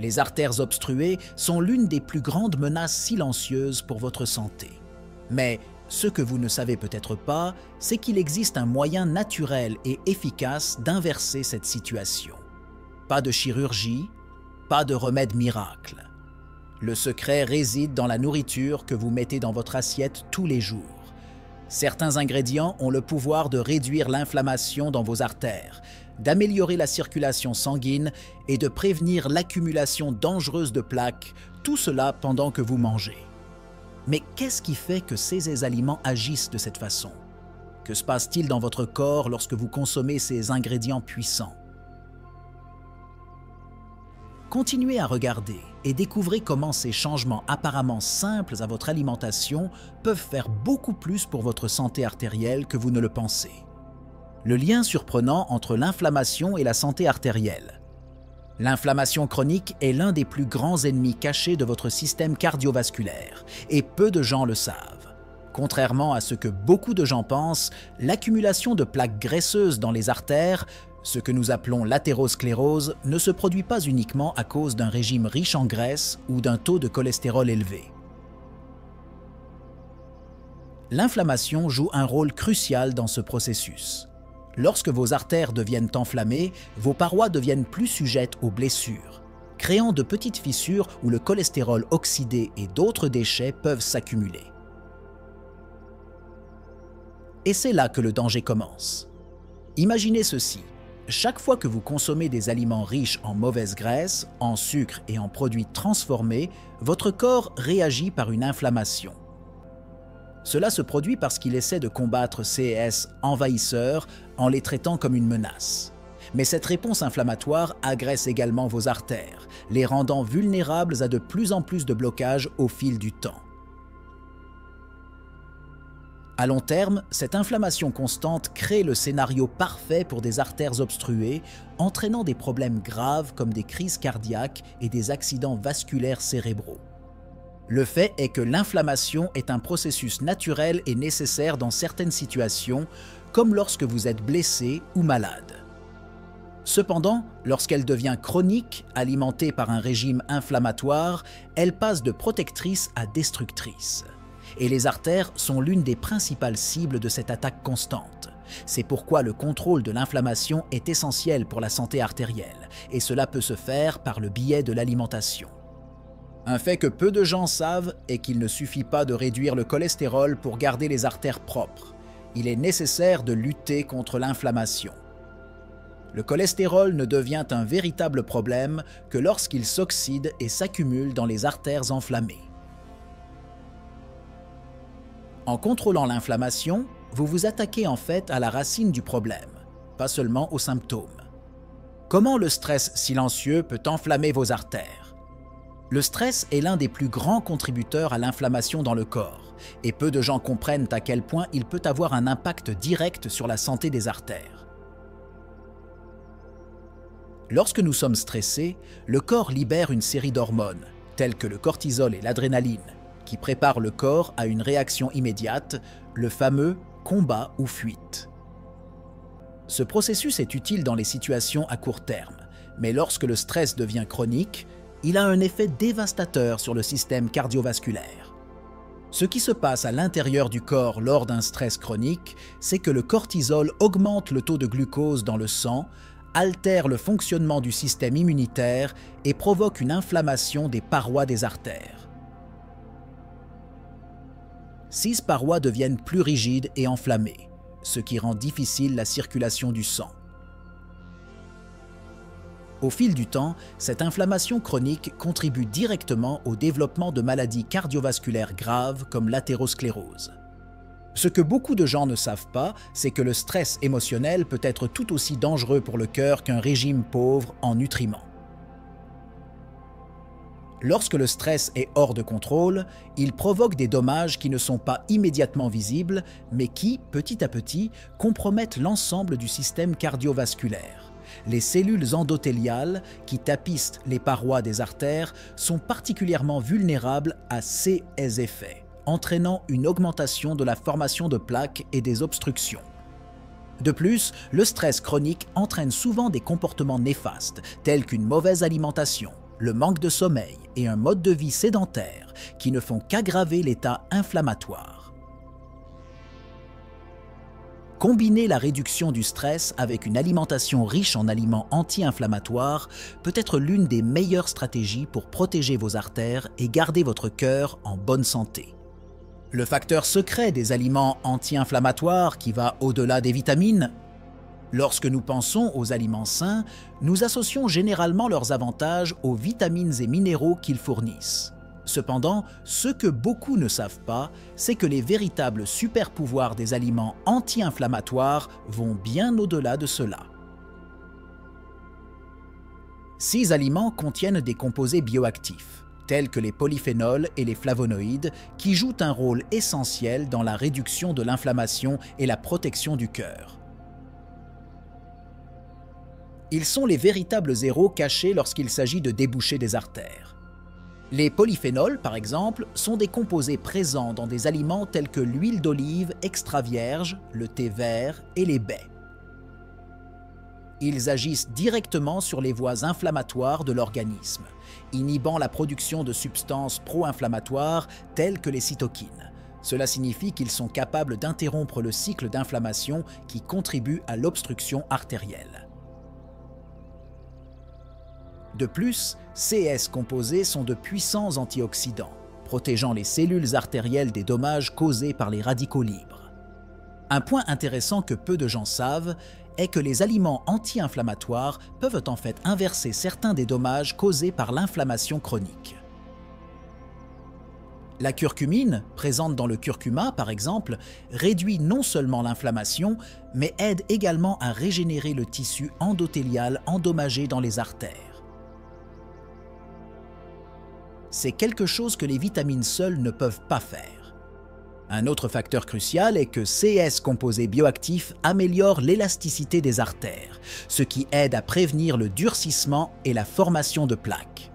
Les artères obstruées sont l'une des plus grandes menaces silencieuses pour votre santé. Mais ce que vous ne savez peut-être pas, c'est qu'il existe un moyen naturel et efficace d'inverser cette situation. Pas de chirurgie, pas de remède miracle. Le secret réside dans la nourriture que vous mettez dans votre assiette tous les jours. Certains ingrédients ont le pouvoir de réduire l'inflammation dans vos artères, d'améliorer la circulation sanguine et de prévenir l'accumulation dangereuse de plaques, tout cela pendant que vous mangez. Mais qu'est-ce qui fait que ces aliments agissent de cette façon? Que se passe-t-il dans votre corps lorsque vous consommez ces ingrédients puissants? Continuez à regarder et découvrez comment ces changements apparemment simples à votre alimentation peuvent faire beaucoup plus pour votre santé artérielle que vous ne le pensez. Le lien surprenant entre l'inflammation et la santé artérielle. L'inflammation chronique est l'un des plus grands ennemis cachés de votre système cardiovasculaire, et peu de gens le savent. Contrairement à ce que beaucoup de gens pensent, l'accumulation de plaques graisseuses dans les artères, ce que nous appelons l'athérosclérose, ne se produit pas uniquement à cause d'un régime riche en graisse ou d'un taux de cholestérol élevé. L'inflammation joue un rôle crucial dans ce processus. Lorsque vos artères deviennent enflammées, vos parois deviennent plus sujettes aux blessures, créant de petites fissures où le cholestérol oxydé et d'autres déchets peuvent s'accumuler. Et c'est là que le danger commence. Imaginez ceci. Chaque fois que vous consommez des aliments riches en mauvaise graisse, en sucre et en produits transformés, votre corps réagit par une inflammation. Cela se produit parce qu'il essaie de combattre ces envahisseurs en les traitant comme une menace. Mais cette réponse inflammatoire agresse également vos artères, les rendant vulnérables à de plus en plus de blocages au fil du temps. À long terme, cette inflammation constante crée le scénario parfait pour des artères obstruées, entraînant des problèmes graves comme des crises cardiaques et des accidents vasculaires cérébraux. Le fait est que l'inflammation est un processus naturel et nécessaire dans certaines situations, comme lorsque vous êtes blessé ou malade. Cependant, lorsqu'elle devient chronique, alimentée par un régime inflammatoire, elle passe de protectrice à destructrice. Et les artères sont l'une des principales cibles de cette attaque constante. C'est pourquoi le contrôle de l'inflammation est essentiel pour la santé artérielle, et cela peut se faire par le biais de l'alimentation. Un fait que peu de gens savent est qu'il ne suffit pas de réduire le cholestérol pour garder les artères propres. Il est nécessaire de lutter contre l'inflammation. Le cholestérol ne devient un véritable problème que lorsqu'il s'oxyde et s'accumule dans les artères enflammées. En contrôlant l'inflammation, vous vous attaquez en fait à la racine du problème, pas seulement aux symptômes. Comment le stress silencieux peut enflammer vos artères? Le stress est l'un des plus grands contributeurs à l'inflammation dans le corps, et peu de gens comprennent à quel point il peut avoir un impact direct sur la santé des artères. Lorsque nous sommes stressés, le corps libère une série d'hormones, telles que le cortisol et l'adrénaline, qui préparent le corps à une réaction immédiate, le fameux combat ou fuite. Ce processus est utile dans les situations à court terme, mais lorsque le stress devient chronique, il a un effet dévastateur sur le système cardiovasculaire. Ce qui se passe à l'intérieur du corps lors d'un stress chronique, c'est que le cortisol augmente le taux de glucose dans le sang, altère le fonctionnement du système immunitaire et provoque une inflammation des parois des artères. Ces parois deviennent plus rigides et enflammées, ce qui rend difficile la circulation du sang. Au fil du temps, cette inflammation chronique contribue directement au développement de maladies cardiovasculaires graves comme l'athérosclérose. Ce que beaucoup de gens ne savent pas, c'est que le stress émotionnel peut être tout aussi dangereux pour le cœur qu'un régime pauvre en nutriments. Lorsque le stress est hors de contrôle, il provoque des dommages qui ne sont pas immédiatement visibles, mais qui, petit à petit, compromettent l'ensemble du système cardiovasculaire. Les cellules endothéliales, qui tapissent les parois des artères, sont particulièrement vulnérables à ces effets, entraînant une augmentation de la formation de plaques et des obstructions. De plus, le stress chronique entraîne souvent des comportements néfastes, tels qu'une mauvaise alimentation, le manque de sommeil et un mode de vie sédentaire qui ne font qu'aggraver l'état inflammatoire. Combiner la réduction du stress avec une alimentation riche en aliments anti-inflammatoires peut être l'une des meilleures stratégies pour protéger vos artères et garder votre cœur en bonne santé. Le facteur secret des aliments anti-inflammatoires qui va au-delà des vitamines. Lorsque nous pensons aux aliments sains, nous associons généralement leurs avantages aux vitamines et minéraux qu'ils fournissent. Cependant, ce que beaucoup ne savent pas, c'est que les véritables super-pouvoirs des aliments anti-inflammatoires vont bien au-delà de cela. Ces aliments contiennent des composés bioactifs, tels que les polyphénols et les flavonoïdes, qui jouent un rôle essentiel dans la réduction de l'inflammation et la protection du cœur. Ils sont les véritables héros cachés lorsqu'il s'agit de déboucher des artères. Les polyphénols, par exemple, sont des composés présents dans des aliments tels que l'huile d'olive extra vierge, le thé vert et les baies. Ils agissent directement sur les voies inflammatoires de l'organisme, inhibant la production de substances pro-inflammatoires telles que les cytokines. Cela signifie qu'ils sont capables d'interrompre le cycle d'inflammation qui contribue à l'obstruction artérielle. De plus, ces composés sont de puissants antioxydants, protégeant les cellules artérielles des dommages causés par les radicaux libres. Un point intéressant que peu de gens savent est que les aliments anti-inflammatoires peuvent en fait inverser certains des dommages causés par l'inflammation chronique. La curcumine, présente dans le curcuma par exemple, réduit non seulement l'inflammation, mais aide également à régénérer le tissu endothélial endommagé dans les artères. C'est quelque chose que les vitamines seules ne peuvent pas faire. Un autre facteur crucial est que ces composés bioactifs améliorent l'élasticité des artères, ce qui aide à prévenir le durcissement et la formation de plaques.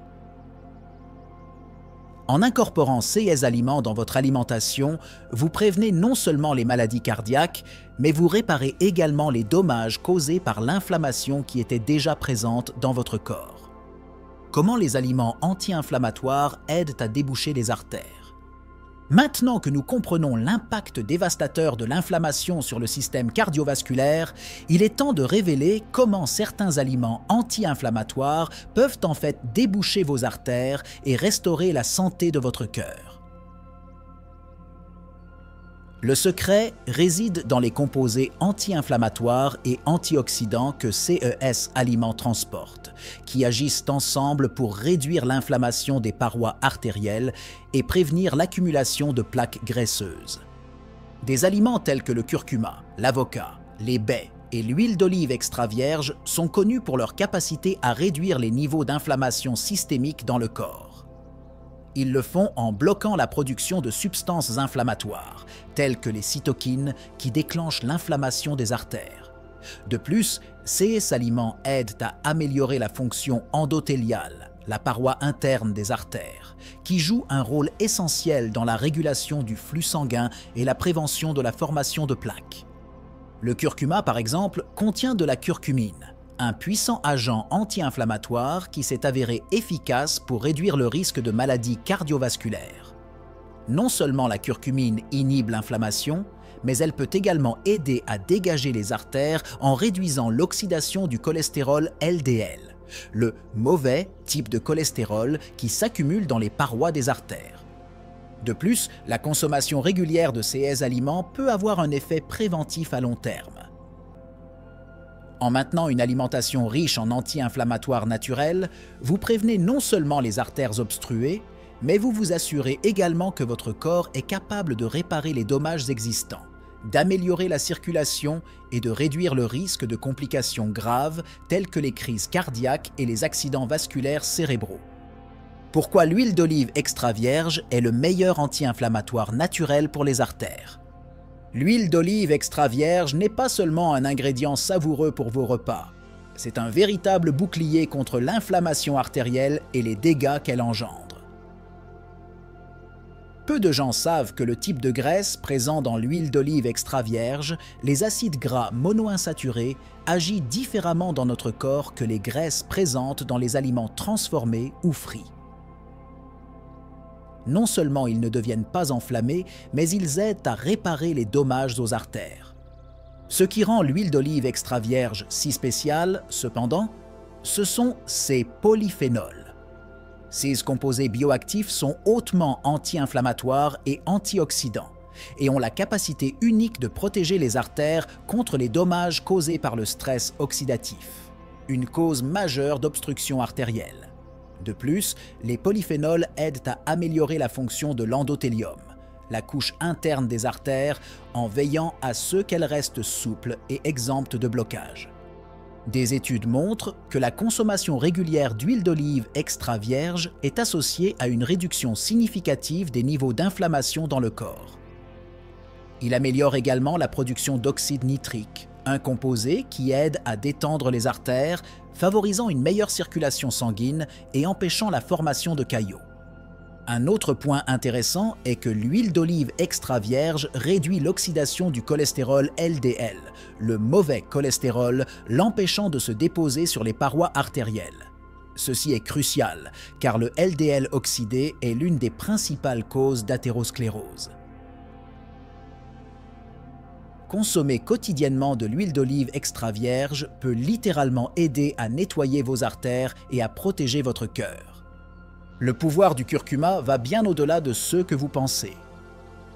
En incorporant ces aliments dans votre alimentation, vous prévenez non seulement les maladies cardiaques, mais vous réparez également les dommages causés par l'inflammation qui était déjà présente dans votre corps. Comment les aliments anti-inflammatoires aident à déboucher les artères? Maintenant que nous comprenons l'impact dévastateur de l'inflammation sur le système cardiovasculaire, il est temps de révéler comment certains aliments anti-inflammatoires peuvent en fait déboucher vos artères et restaurer la santé de votre cœur. Le secret réside dans les composés anti-inflammatoires et antioxydants que ces aliments transportent, qui agissent ensemble pour réduire l'inflammation des parois artérielles et prévenir l'accumulation de plaques graisseuses. Des aliments tels que le curcuma, l'avocat, les baies et l'huile d'olive extra vierge sont connus pour leur capacité à réduire les niveaux d'inflammation systémique dans le corps. Ils le font en bloquant la production de substances inflammatoires, telles que les cytokines qui déclenchent l'inflammation des artères. De plus, ces aliments aident à améliorer la fonction endothéliale, la paroi interne des artères, qui joue un rôle essentiel dans la régulation du flux sanguin et la prévention de la formation de plaques. Le curcuma, par exemple, contient de la curcumine, un puissant agent anti-inflammatoire qui s'est avéré efficace pour réduire le risque de maladies cardiovasculaires. Non seulement la curcumine inhibe l'inflammation, mais elle peut également aider à dégager les artères en réduisant l'oxydation du cholestérol LDL, le mauvais type de cholestérol qui s'accumule dans les parois des artères. De plus, la consommation régulière de ces aliments peut avoir un effet préventif à long terme. En maintenant une alimentation riche en anti-inflammatoires naturels, vous prévenez non seulement les artères obstruées, mais vous vous assurez également que votre corps est capable de réparer les dommages existants, d'améliorer la circulation et de réduire le risque de complications graves telles que les crises cardiaques et les accidents vasculaires cérébraux. Pourquoi l'huile d'olive extra vierge est le meilleur anti-inflammatoire naturel pour les artères? L'huile d'olive extra vierge n'est pas seulement un ingrédient savoureux pour vos repas, c'est un véritable bouclier contre l'inflammation artérielle et les dégâts qu'elle engendre. Peu de gens savent que le type de graisse présent dans l'huile d'olive extra vierge, les acides gras monoinsaturés, agit différemment dans notre corps que les graisses présentes dans les aliments transformés ou frits. Non seulement ils ne deviennent pas enflammés, mais ils aident à réparer les dommages aux artères. Ce qui rend l'huile d'olive extra vierge si spéciale, cependant, ce sont ses polyphénols. Ces composés bioactifs sont hautement anti-inflammatoires et antioxydants et ont la capacité unique de protéger les artères contre les dommages causés par le stress oxydatif, une cause majeure d'obstruction artérielle. De plus, les polyphénols aident à améliorer la fonction de l'endothélium, la couche interne des artères, en veillant à ce qu'elles restent souples et exemptes de blocage. Des études montrent que la consommation régulière d'huile d'olive extra vierge est associée à une réduction significative des niveaux d'inflammation dans le corps. Il améliore également la production d'oxyde nitrique, un composé qui aide à détendre les artères, favorisant une meilleure circulation sanguine et empêchant la formation de caillots. Un autre point intéressant est que l'huile d'olive extra vierge réduit l'oxydation du cholestérol LDL, le mauvais cholestérol, l'empêchant de se déposer sur les parois artérielles. Ceci est crucial, car le LDL oxydé est l'une des principales causes d'athérosclérose. Consommer quotidiennement de l'huile d'olive extra vierge peut littéralement aider à nettoyer vos artères et à protéger votre cœur. Le pouvoir du curcuma va bien au-delà de ce que vous pensez.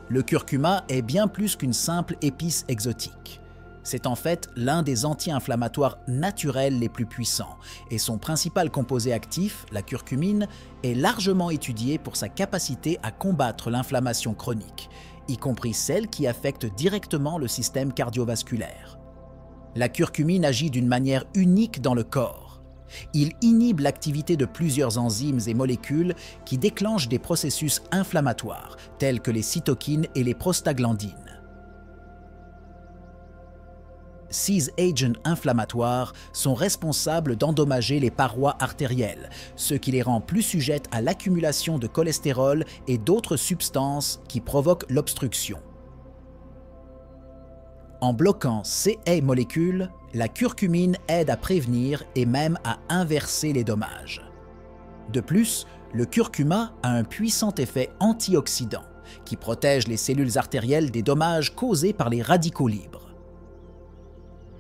Le curcuma est bien plus qu'une simple épice exotique. C'est en fait l'un des anti-inflammatoires naturels les plus puissants et son principal composé actif, la curcumine, est largement étudié pour sa capacité à combattre l'inflammation chronique, y compris celle qui affecte directement le système cardiovasculaire. La curcumine agit d'une manière unique dans le corps. Il inhibe l'activité de plusieurs enzymes et molécules qui déclenchent des processus inflammatoires, tels que les cytokines et les prostaglandines. Ces agents inflammatoires sont responsables d'endommager les parois artérielles, ce qui les rend plus sujettes à l'accumulation de cholestérol et d'autres substances qui provoquent l'obstruction. En bloquant ces molécules, la curcumine aide à prévenir et même à inverser les dommages. De plus, le curcuma a un puissant effet antioxydant qui protège les cellules artérielles des dommages causés par les radicaux libres.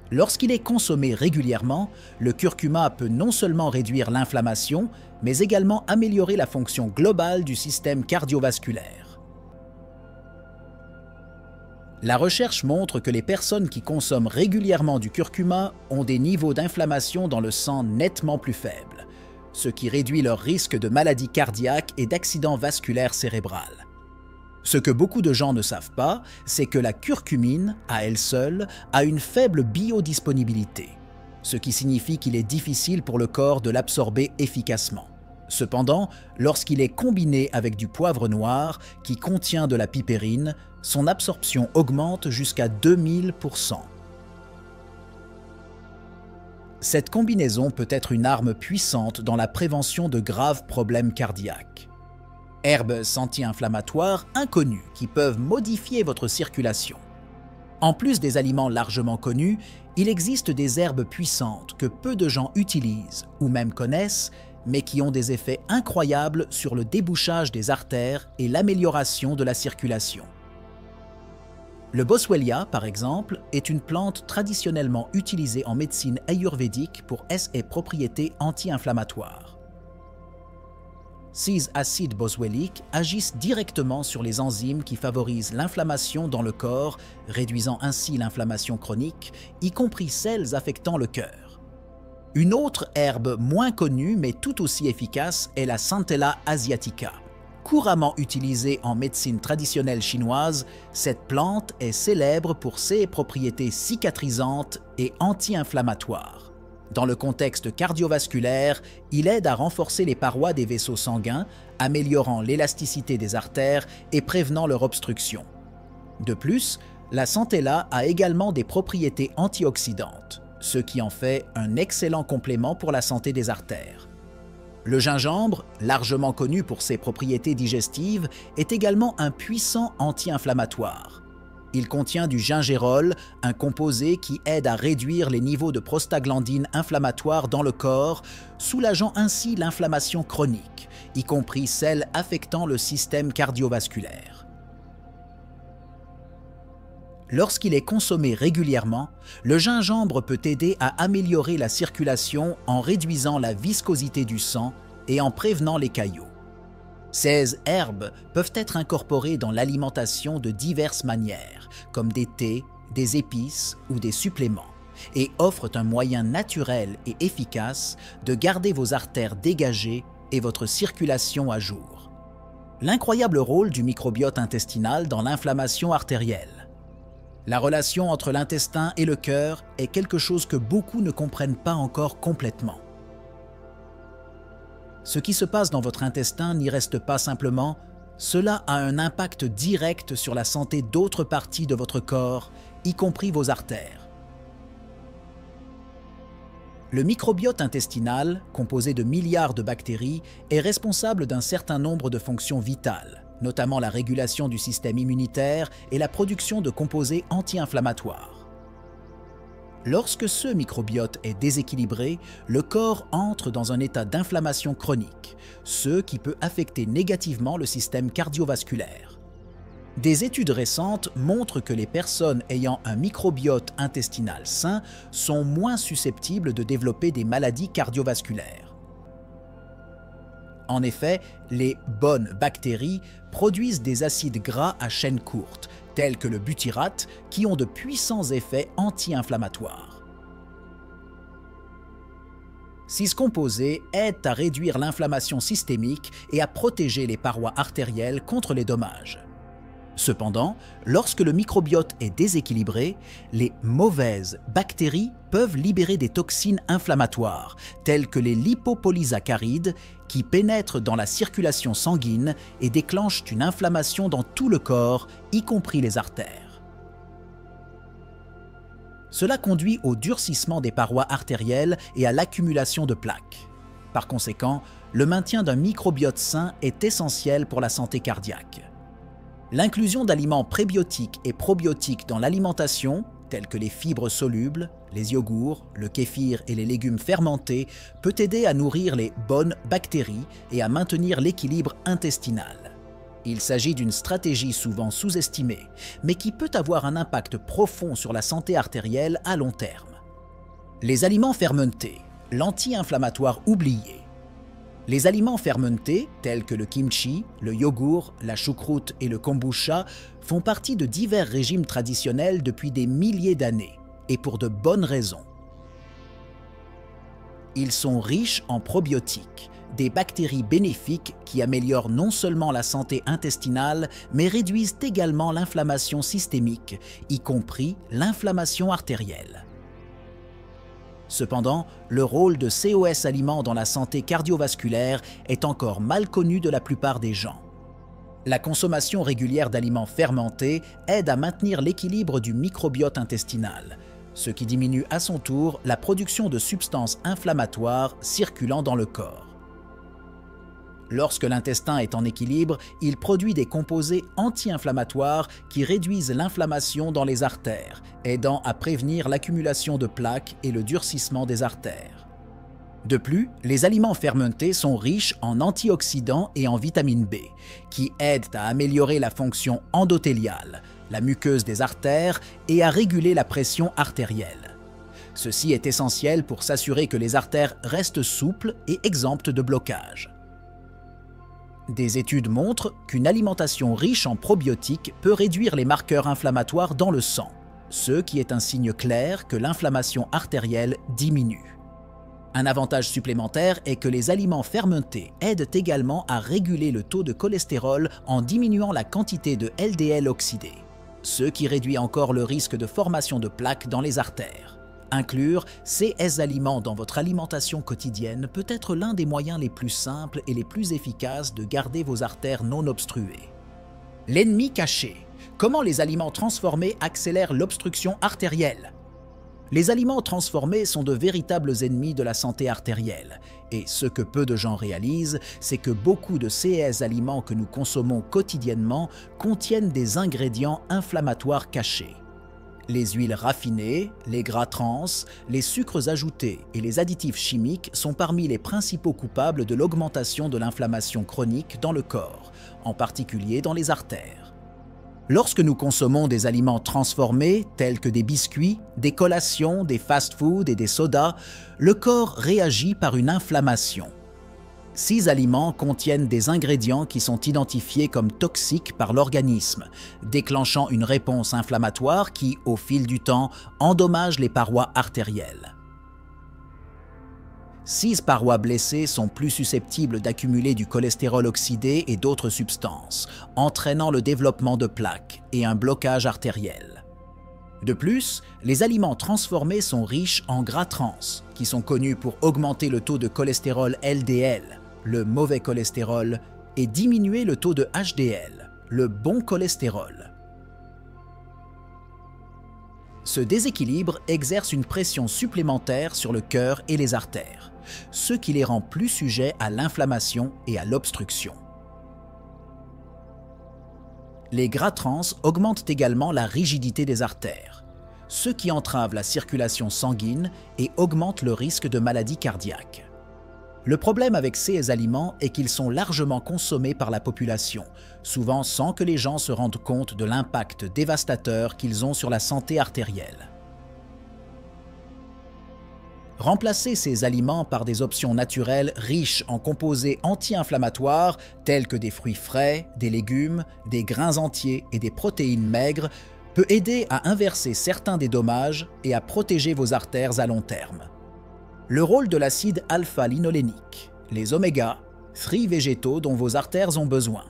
Lorsqu'il est consommé régulièrement, le curcuma peut non seulement réduire l'inflammation, mais également améliorer la fonction globale du système cardiovasculaire. La recherche montre que les personnes qui consomment régulièrement du curcuma ont des niveaux d'inflammation dans le sang nettement plus faibles, ce qui réduit leur risque de maladies cardiaques et d'accidents vasculaires cérébrales. Ce que beaucoup de gens ne savent pas, c'est que la curcumine, à elle seule, a une faible biodisponibilité, ce qui signifie qu'il est difficile pour le corps de l'absorber efficacement. Cependant, lorsqu'il est combiné avec du poivre noir, qui contient de la pipérine, son absorption augmente jusqu'à 2000%. Cette combinaison peut être une arme puissante dans la prévention de graves problèmes cardiaques. Herbes anti-inflammatoires inconnues qui peuvent modifier votre circulation. En plus des aliments largement connus, il existe des herbes puissantes que peu de gens utilisent ou même connaissent, mais qui ont des effets incroyables sur le débouchage des artères et l'amélioration de la circulation. Le boswellia, par exemple, est une plante traditionnellement utilisée en médecine ayurvédique pour ses propriétés anti-inflammatoires. Ces acides boswelliques agissent directement sur les enzymes qui favorisent l'inflammation dans le corps, réduisant ainsi l'inflammation chronique, y compris celles affectant le cœur. Une autre herbe moins connue mais tout aussi efficace est la Centella asiatica. Couramment utilisée en médecine traditionnelle chinoise, cette plante est célèbre pour ses propriétés cicatrisantes et anti-inflammatoires. Dans le contexte cardiovasculaire, il aide à renforcer les parois des vaisseaux sanguins, améliorant l'élasticité des artères et prévenant leur obstruction. De plus, la Centella a également des propriétés antioxydantes, ce qui en fait un excellent complément pour la santé des artères. Le gingembre, largement connu pour ses propriétés digestives, est également un puissant anti-inflammatoire. Il contient du gingérol, un composé qui aide à réduire les niveaux de prostaglandines inflammatoires dans le corps, soulageant ainsi l'inflammation chronique, y compris celle affectant le système cardiovasculaire. Lorsqu'il est consommé régulièrement, le gingembre peut aider à améliorer la circulation en réduisant la viscosité du sang et en prévenant les caillots. Ces herbes peuvent être incorporées dans l'alimentation de diverses manières, comme des thés, des épices ou des suppléments, et offrent un moyen naturel et efficace de garder vos artères dégagées et votre circulation à jour. L'incroyable rôle du microbiote intestinal dans l'inflammation artérielle. La relation entre l'intestin et le cœur est quelque chose que beaucoup ne comprennent pas encore complètement. Ce qui se passe dans votre intestin n'y reste pas simplement, cela a un impact direct sur la santé d'autres parties de votre corps, y compris vos artères. Le microbiote intestinal, composé de milliards de bactéries, est responsable d'un certain nombre de fonctions vitales, notamment la régulation du système immunitaire et la production de composés anti-inflammatoires. Lorsque ce microbiote est déséquilibré, le corps entre dans un état d'inflammation chronique, ce qui peut affecter négativement le système cardiovasculaire. Des études récentes montrent que les personnes ayant un microbiote intestinal sain sont moins susceptibles de développer des maladies cardiovasculaires. En effet, les bonnes bactéries produisent des acides gras à chaîne courte, tels que le butyrate, qui ont de puissants effets anti-inflammatoires. Ces composés aident à réduire l'inflammation systémique et à protéger les parois artérielles contre les dommages. Cependant, lorsque le microbiote est déséquilibré, les mauvaises bactéries peuvent libérer des toxines inflammatoires, telles que les lipopolysaccharides, qui pénètrent dans la circulation sanguine et déclenchent une inflammation dans tout le corps, y compris les artères. Cela conduit au durcissement des parois artérielles et à l'accumulation de plaques. Par conséquent, le maintien d'un microbiote sain est essentiel pour la santé cardiaque. L'inclusion d'aliments prébiotiques et probiotiques dans l'alimentation, tels que les fibres solubles, les yogourts, le kéfir et les légumes fermentés, peut aider à nourrir les bonnes bactéries et à maintenir l'équilibre intestinal. Il s'agit d'une stratégie souvent sous-estimée, mais qui peut avoir un impact profond sur la santé artérielle à long terme. Les aliments fermentés, l'anti-inflammatoire oublié. Les aliments fermentés, tels que le kimchi, le yogourt, la choucroute et le kombucha, font partie de divers régimes traditionnels depuis des milliers d'années, et pour de bonnes raisons. Ils sont riches en probiotiques, des bactéries bénéfiques qui améliorent non seulement la santé intestinale, mais réduisent également l'inflammation systémique, y compris l'inflammation artérielle. Cependant, le rôle de COS aliments dans la santé cardiovasculaire est encore mal connu de la plupart des gens. La consommation régulière d'aliments fermentés aide à maintenir l'équilibre du microbiote intestinal, ce qui diminue à son tour la production de substances inflammatoires circulant dans le corps. Lorsque l'intestin est en équilibre, il produit des composés anti-inflammatoires qui réduisent l'inflammation dans les artères, aidant à prévenir l'accumulation de plaques et le durcissement des artères. De plus, les aliments fermentés sont riches en antioxydants et en vitamine B, qui aident à améliorer la fonction endothéliale, la muqueuse des artères, et à réguler la pression artérielle. Ceci est essentiel pour s'assurer que les artères restent souples et exemptes de blocage. Des études montrent qu'une alimentation riche en probiotiques peut réduire les marqueurs inflammatoires dans le sang, ce qui est un signe clair que l'inflammation artérielle diminue. Un avantage supplémentaire est que les aliments fermentés aident également à réguler le taux de cholestérol en diminuant la quantité de LDL oxydé, ce qui réduit encore le risque de formation de plaques dans les artères. Inclure ces aliments dans votre alimentation quotidienne peut être l'un des moyens les plus simples et les plus efficaces de garder vos artères non obstruées. L'ennemi caché. Comment les aliments transformés accélèrent l'obstruction artérielle? Les aliments transformés sont de véritables ennemis de la santé artérielle Et ce que peu de gens réalisent, c'est que beaucoup de ces aliments que nous consommons quotidiennement contiennent des ingrédients inflammatoires cachés. Les huiles raffinées, les gras trans, les sucres ajoutés et les additifs chimiques sont parmi les principaux coupables de l'augmentation de l'inflammation chronique dans le corps, en particulier dans les artères. Lorsque nous consommons des aliments transformés, tels que des biscuits, des collations, des fast-foods et des sodas, le corps réagit par une inflammation. Ces aliments contiennent des ingrédients qui sont identifiés comme toxiques par l'organisme, déclenchant une réponse inflammatoire qui, au fil du temps, endommage les parois artérielles. Ces parois blessées sont plus susceptibles d'accumuler du cholestérol oxydé et d'autres substances, entraînant le développement de plaques et un blocage artériel. De plus, les aliments transformés sont riches en gras trans, qui sont connus pour augmenter le taux de cholestérol LDL, le mauvais cholestérol, et diminuer le taux de HDL, le bon cholestérol. Ce déséquilibre exerce une pression supplémentaire sur le cœur et les artères, ce qui les rend plus sujets à l'inflammation et à l'obstruction. Les gras trans augmentent également la rigidité des artères, ce qui entrave la circulation sanguine et augmente le risque de maladies cardiaques. Le problème avec ces aliments est qu'ils sont largement consommés par la population, souvent sans que les gens se rendent compte de l'impact dévastateur qu'ils ont sur la santé artérielle. Remplacer ces aliments par des options naturelles riches en composés anti-inflammatoires tels que des fruits frais, des légumes, des grains entiers et des protéines maigres peut aider à inverser certains des dommages et à protéger vos artères à long terme. Le rôle de l'acide alpha-linolénique, les oméga-3 végétaux dont vos artères ont besoin.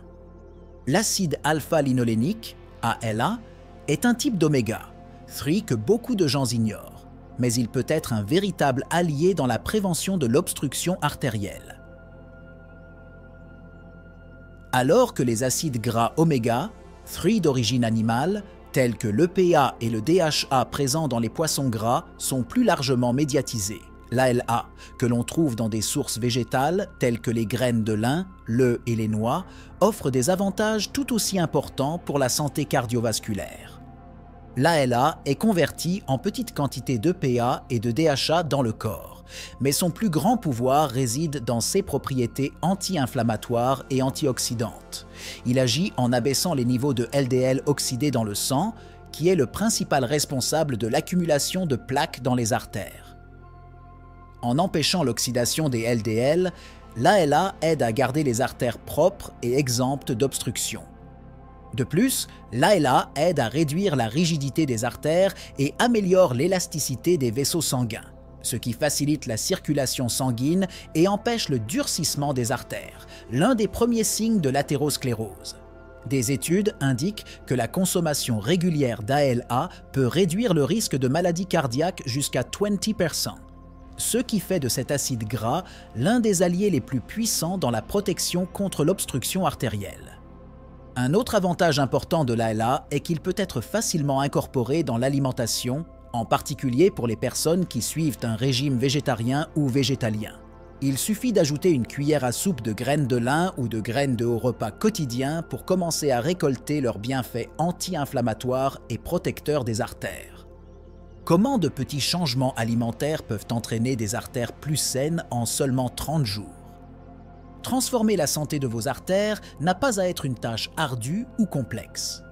L'acide alpha-linolénique, ALA, est un type d'oméga-3 que beaucoup de gens ignorent, mais il peut être un véritable allié dans la prévention de l'obstruction artérielle. Alors que les acides gras oméga-3 d'origine animale, tels que l'EPA et le DHA présents dans les poissons gras, sont plus largement médiatisés. L'ALA, que l'on trouve dans des sources végétales telles que les graines de lin, l'œuf et les noix, offre des avantages tout aussi importants pour la santé cardiovasculaire. L'ALA est convertie en petites quantités d'EPA et de DHA dans le corps, mais son plus grand pouvoir réside dans ses propriétés anti-inflammatoires et antioxydantes. Il agit en abaissant les niveaux de LDL oxydé dans le sang, qui est le principal responsable de l'accumulation de plaques dans les artères. En empêchant l'oxydation des LDL, l'ALA aide à garder les artères propres et exemptes d'obstruction. De plus, l'ALA aide à réduire la rigidité des artères et améliore l'élasticité des vaisseaux sanguins, ce qui facilite la circulation sanguine et empêche le durcissement des artères, l'un des premiers signes de l'athérosclérose. Des études indiquent que la consommation régulière d'ALA peut réduire le risque de maladies cardiaques jusqu'à 20%. Ce qui fait de cet acide gras l'un des alliés les plus puissants dans la protection contre l'obstruction artérielle. Un autre avantage important de l'ALA est qu'il peut être facilement incorporé dans l'alimentation, en particulier pour les personnes qui suivent un régime végétarien ou végétalien. Il suffit d'ajouter une cuillère à soupe de graines de lin ou de graines de haut repas quotidien pour commencer à récolter leurs bienfaits anti-inflammatoires et protecteurs des artères. Comment de petits changements alimentaires peuvent entraîner des artères plus saines en seulement 30 jours? Transformer la santé de vos artères n'a pas à être une tâche ardue ou complexe.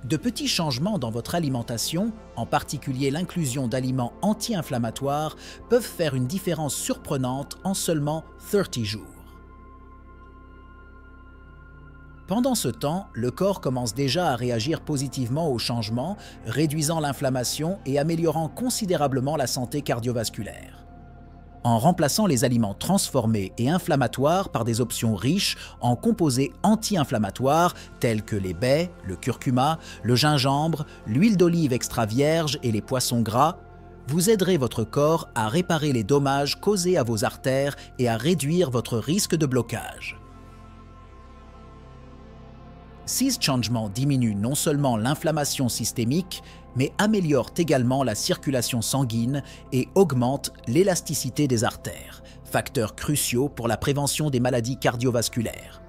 De petits changements dans votre alimentation, en particulier l'inclusion d'aliments anti-inflammatoires, peuvent faire une différence surprenante en seulement 30 jours. Pendant ce temps, le corps commence déjà à réagir positivement aux changements, réduisant l'inflammation et améliorant considérablement la santé cardiovasculaire. En remplaçant les aliments transformés et inflammatoires par des options riches en composés anti-inflammatoires tels que les baies, le curcuma, le gingembre, l'huile d'olive extra vierge et les poissons gras, vous aiderez votre corps à réparer les dommages causés à vos artères et à réduire votre risque de blocage. Ces changements diminuent non seulement l'inflammation systémique, mais améliorent également la circulation sanguine et augmentent l'élasticité des artères, facteurs cruciaux pour la prévention des maladies cardiovasculaires.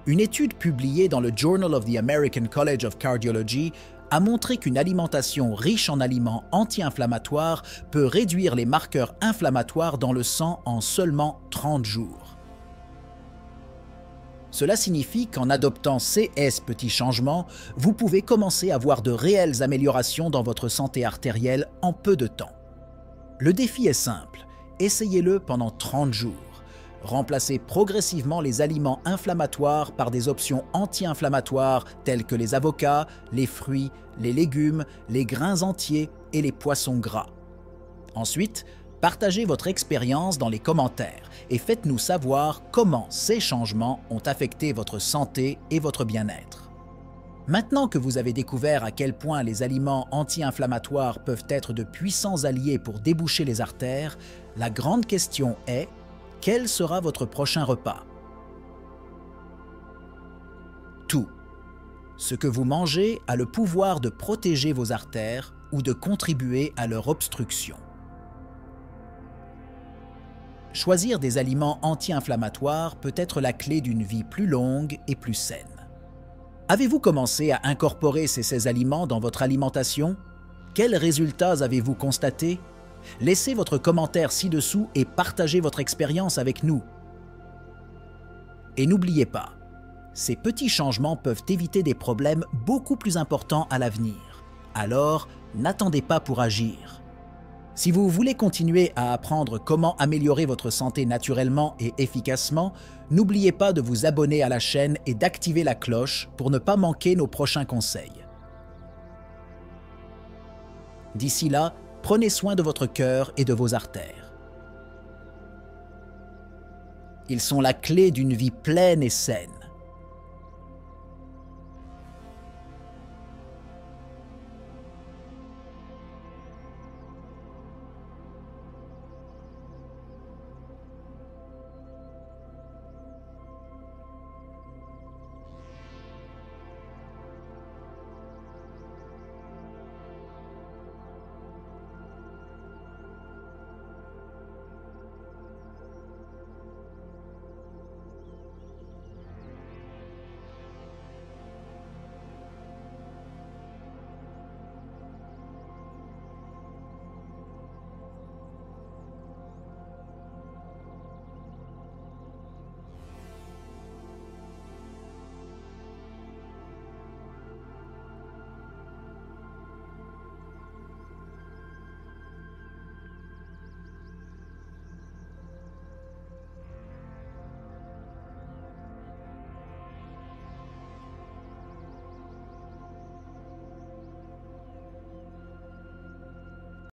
Une étude publiée dans le Journal of the American College of Cardiology a montré qu'une alimentation riche en aliments anti-inflammatoires peut réduire les marqueurs inflammatoires dans le sang en seulement 30 jours. Cela signifie qu'en adoptant ces petits changements, vous pouvez commencer à voir de réelles améliorations dans votre santé artérielle en peu de temps. Le défi est simple, essayez-le pendant 30 jours. Remplacez progressivement les aliments inflammatoires par des options anti-inflammatoires telles que les avocats, les fruits, les légumes, les grains entiers et les poissons gras. Ensuite, partagez votre expérience dans les commentaires et faites-nous savoir comment ces changements ont affecté votre santé et votre bien-être. Maintenant que vous avez découvert à quel point les aliments anti-inflammatoires peuvent être de puissants alliés pour déboucher les artères, la grande question est: quel sera votre prochain repas? Tout. Ce que vous mangez a le pouvoir de protéger vos artères ou de contribuer à leur obstruction. Choisir des aliments anti-inflammatoires peut être la clé d'une vie plus longue et plus saine. Avez-vous commencé à incorporer ces aliments dans votre alimentation? Quels résultats avez-vous constatés? Laissez votre commentaire ci-dessous et partagez votre expérience avec nous. Et n'oubliez pas, ces petits changements peuvent éviter des problèmes beaucoup plus importants à l'avenir. Alors, n'attendez pas pour agir. Si vous voulez continuer à apprendre comment améliorer votre santé naturellement et efficacement, n'oubliez pas de vous abonner à la chaîne et d'activer la cloche pour ne pas manquer nos prochains conseils. D'ici là, prenez soin de votre cœur et de vos artères. Ils sont la clé d'une vie pleine et saine.